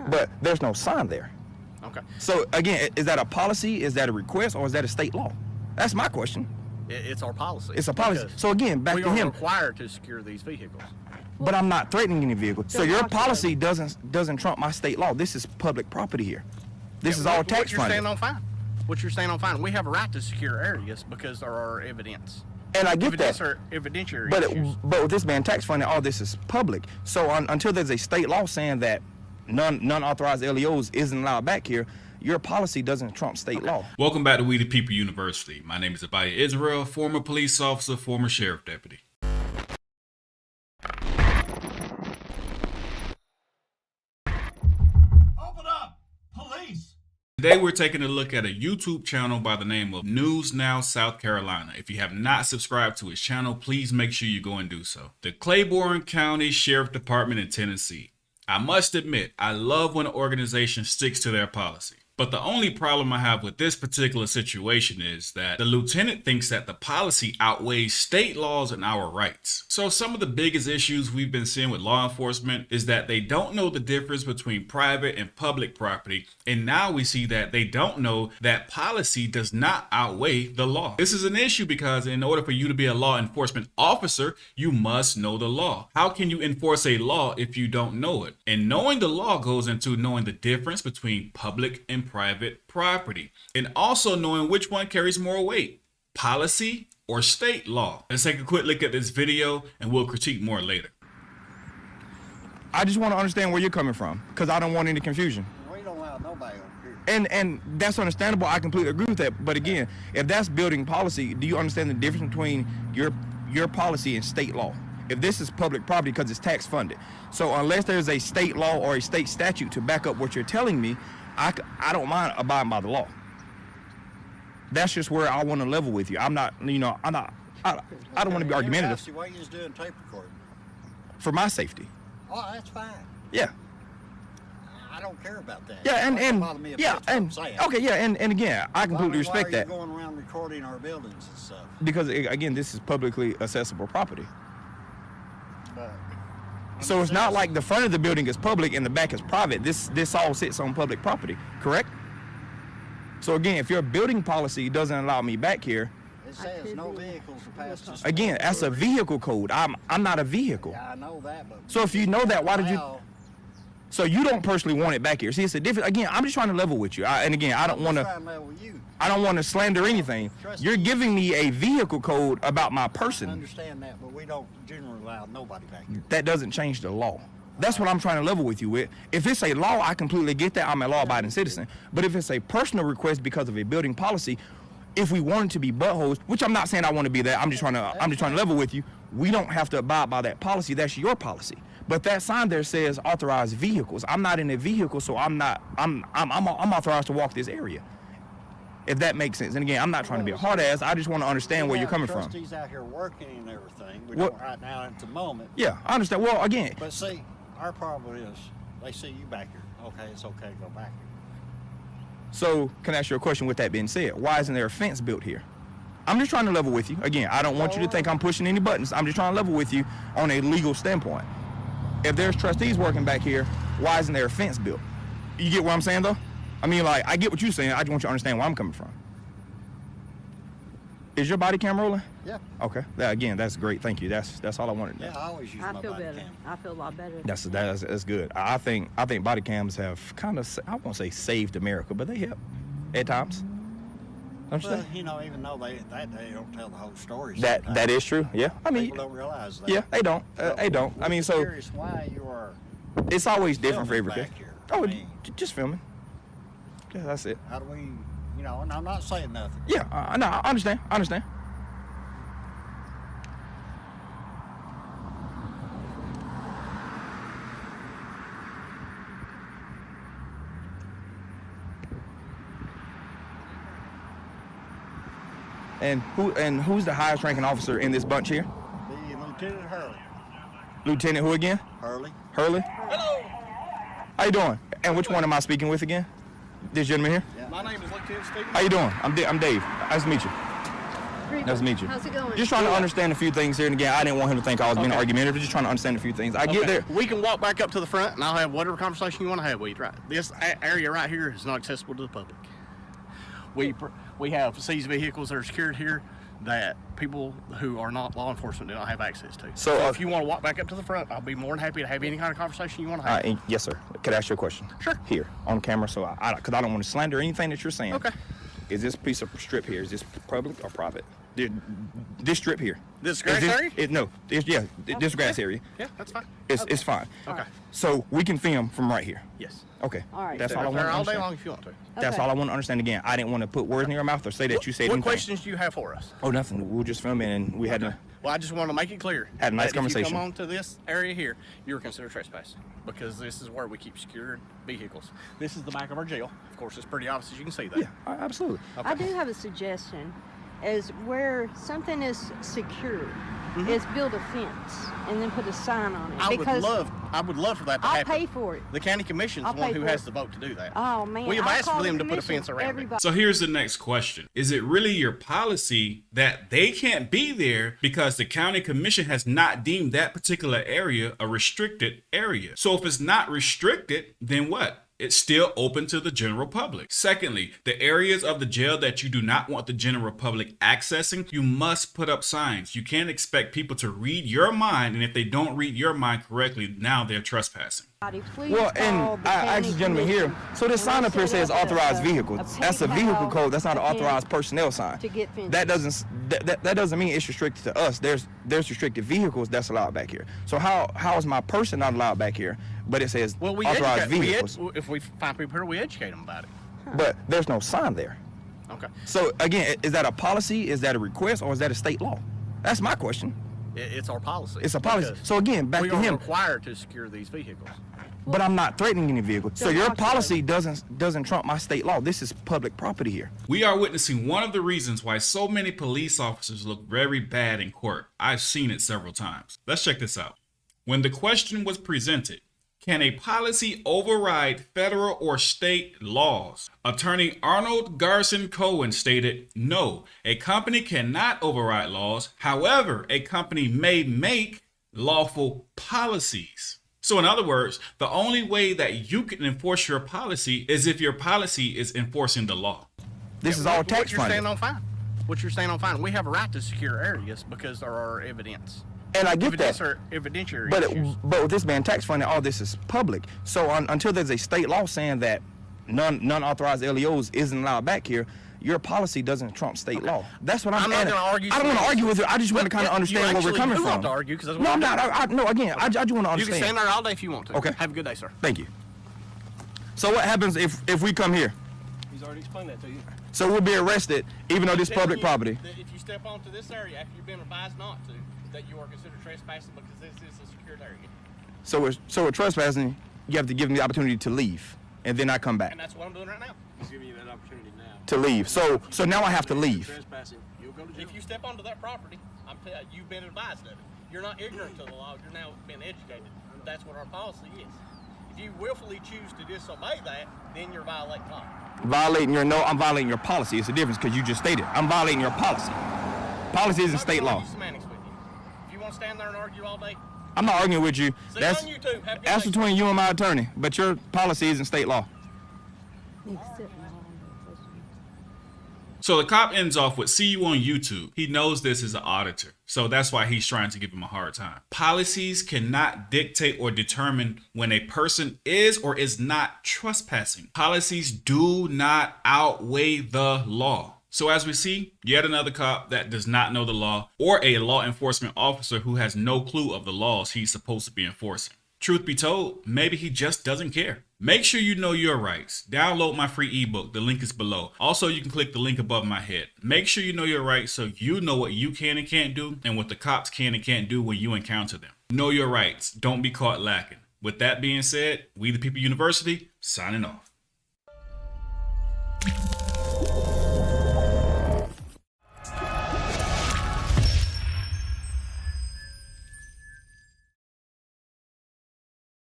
but there's no sign there. Okay. So again, is that a policy? Is that a request? Or is that a state law? That's my question. It's our policy. It's a policy. So again, back to him. We are required to secure these vehicles. But I'm not threatening any vehicle. So your policy doesn't trump my state law. This is public property here. This is all tax funded. What you're saying on fine. What you're saying on fine. We have a right to secure areas because there are evidence. And I get that. Evidentiary issues. But with this being tax funded, all this is public. So until there's a state law saying that non-authorized LEOs isn't allowed back here, your policy doesn't trump state law. Welcome back to WTPU University. My name is Abiyah Israel, former police officer, former sheriff deputy. Open up, police! Today we're taking a look at a YouTube channel by the name of News Now South Carolina. If you have not subscribed to his channel, please make sure you go and do so. The Claiborne County Sheriff Department in Tennessee. I must admit, I love when an organization sticks to their policy. But the only problem I have with this particular situation is that the lieutenant thinks that the policy outweighs state laws and our rights. So some of the biggest issues we've been seeing with law enforcement is that they don't know the difference between private and public property. And now we see that they don't know that policy does not outweigh the law. This is an issue because in order for you to be a law enforcement officer, you must know the law. How can you enforce a law if you don't know it? And knowing the law goes into knowing the difference between public and private property, and also knowing which one carries more weight, policy or state law. Let's take a quick look at this video and we'll critique more later. I just want to understand where you're coming from because I don't want any confusion. We don't allow nobody over here. And that's understandable. I completely agree with that. But again, if that's building policy, do you understand the difference between your policy and state law? If this is public property because it's tax funded. So unless there's a state law or a state statute to back up what you're telling me, I don't mind abiding by the law. That's just where I want to level with you. I'm not, I don't want to be argumentative. Why are you just doing tape recording? For my safety. Oh, that's fine. Yeah. I don't care about that. Yeah, and again, I completely respect that. Why are you going around recording our buildings and stuff? Because again, this is publicly accessible property. So it's not like the front of the building is public and the back is private. This all sits on public property, correct? So again, if your building policy doesn't allow me back here, it says no vehicles are passed this. Again, that's a vehicle code. I'm not a vehicle. Yeah, I know that, but so if you know that, why did you? So you don't personally want it back here. See, it's a different. Again, I'm just trying to level with you. I don't want to. I don't want to slander anything. You're giving me a vehicle code about my person. I understand that, but we don't generally allow nobody back here. That doesn't change the law. That's what I'm trying to level with you with. If it's a law, I completely get that. I'm a law-abiding citizen. But if it's a personal request because of a building policy, if we wanted to be buttholes, which I'm not saying I want to be that, I'm just trying to level with you. We don't have to abide by that policy. That's your policy. But that sign there says authorized vehicles. I'm not in a vehicle, so I'm authorized to walk this area. If that makes sense. And again, I'm not trying to be a hard ass. I just want to understand where you're coming from. Trustees out here working and everything. We don't right now at the moment. Yeah, I understand. Well, again. But see, our problem is they see you back here. Okay, it's okay to go back here. So, can I ask you a question with that being said? Why isn't there a fence built here? I'm just trying to level with you. Again, I don't want you to think I'm pushing any buttons. I'm just trying to level with you on a legal standpoint. If there's trustees working back here, why isn't there a fence built? You get what I'm saying, though? I mean, like, I get what you're saying. I just want you to understand where I'm coming from. Is your body cam rolling? Yeah. Okay. Again, that's great. Thank you. That's all I wanted to know. Yeah, I always use my body cam. I feel a lot better. That's good. I think body cams have kind of, I won't say saved America, but they help at times. Don't you think? You know, even though they don't tell the whole story. That is true. Yeah. I mean, people don't realize that. Yeah, they don't. They don't. I mean, so. Curious why you are. It's always different for every case. Oh, just filming. Yeah, that's it. How do we, and I'm not saying nothing. Yeah, no, I understand. And who's the highest ranking officer in this bunch here? The Lieutenant Hurley. Lieutenant who again? Hurley. Hello. How you doing? And which one am I speaking with again? This gentleman here? Yeah. My name is Lieutenant Stephen. How you doing? I'm Dave. Nice to meet you. Nice to meet you. How's it going? Just trying to understand a few things here, and again, I didn't want him to think I was being Okay. argumentative. Just trying to understand a few things. I get Okay. there. We can walk back up to the front, and I'll have whatever conversation you want to have with you. Right. This area right here is not accessible to the public. We have seized vehicles that are secured here that people who are not law enforcement do not have access to. So, if you want to walk back up to the front, I'll be more than happy to have any kind of conversation you want to have. Yes, sir. Could I ask you a question? Sure. Here, on camera, so because I don't want to slander anything that you're saying. Okay. Is this piece of strip here, is this public or private? This strip here. This grass area? This grass area. Yeah, that's fine. It's fine. Okay. So we can film from right here. Yes. Okay. All right. That's Sit all I up want to there all day understand. long if you want to. That's Okay. all I want to understand. Again, I didn't want to put words in your mouth or say that you said What anything. questions do you have for us? Oh, nothing. We were just filming and we had to. Well, I just want to make it clear. Had a nice that If you conversation. come on to this area here, you're considered trespassing because this is where we keep secured vehicles. This is the back of our jail. Of course, it's pretty obvious as you can see that. Yeah, absolutely. I do have a suggestion. Is where something is secured, is build a fence and then put a sign on it. I would love for that to I'll happen. pay for it. The county commission's I'll the one pay who for has it. the vote to do that. Oh man, We have I'll asked call for the them to put a commission, fence around it. everybody. So here's the next question. Is it really your policy that they can't be there because the county commission has not deemed that particular area a restricted area? So if it's not restricted, then what? It's still open to the general public. Secondly, the areas of the jail that you do not want the general public accessing, you must put up signs. You can't expect people to read your mind, and if they don't read your mind correctly, now they're trespassing. Please Well, call and the I asked county the gentleman here. commission. So this And sign we'll up here set says up authorized a vehicles. That's a vehicle PayPal code. That's not an to authorized personnel sign. to get fences. That doesn't mean it's restricted to us. There's restricted vehicles that's allowed back here. So how is my person not allowed back here? But it says Well, authorized vehicles. if we find people here, we educate them about it. But there's no sign there. Okay. So again, is that a policy? Is that a request? Or is that a state law? That's my question. It's our policy. It's a policy. because So again, back we to are him. required to secure these vehicles. But I'm not threatening any vehicle. So Then your why should policy doesn't trump my state law. This is public property here. We are witnessing one of the reasons why so many police officers look very bad in court. I've seen it several times. Let's check this out. When the question was presented, can a policy override federal or state laws? Attorney Arnold Garson Cohen stated, no, a company cannot override laws. However, a company may make lawful policies. So in other words, the only way that you can enforce your policy is if your policy is enforcing the law. This is all tax What you're funded. saying on fine. What you're saying on fine. We have a right to secure areas because there are evidence. And I get that. Evidentiary But issues. but with this being tax funded, all this is public. So until there's a state law saying that non-authorized LEOs isn't allowed back here, your policy doesn't trump state law. That's what I'm not adding. gonna argue I don't want to for argue with you. I just want to kind of understand where we're coming You from. want to argue because that's what No, I'm we're not. doing. No, again, I just want to You can understand. stand there all day if you want to. Okay. Have a good day, sir. Thank you. So what happens if we come here? He's already explained that to you. So we'll be arrested, even though this Telling public you property. that if you step onto this area after you've been advised not to, that you are considered trespassing because this is a secured area. So we're trespassing. You have to give me the opportunity to leave, and then I come back And that's what I'm doing right now. He's giving you that opportunity now. to leave. So now I have to leave. Trespassing, you'll go to jail. If you step onto that property, you've been advised of it. You're not ignorant to the law. You're now been educated. That's what our policy is. If you willfully choose to disobey that, then you're violating law. I'm violating your policy. It's a difference because you just stated I'm violating your policy. Policy isn't state law. Semantics with you. If you want to stand there and argue all day, I'm not arguing with you. see That's on YouTube. Have a good that's day. between you and my attorney. But your policy isn't state law. So the cop ends off with, see you on YouTube. He knows this is an auditor, so that's why he's trying to give him a hard time. Policies cannot dictate or determine when a person is or is not trespassing. Policies do not outweigh the law. So as we see, yet another cop that does not know the law, or a law enforcement officer who has no clue of the laws he's supposed to be enforcing. Truth be told, maybe he just doesn't care. Make sure you know your rights. Download my free ebook. The link is below. Also, you can click the link above my head. Make sure you know your rights so you know what you can and can't do and what the cops can and can't do when you encounter them. Know your rights. Don't be caught lacking. With that being said, We the People University, signing off.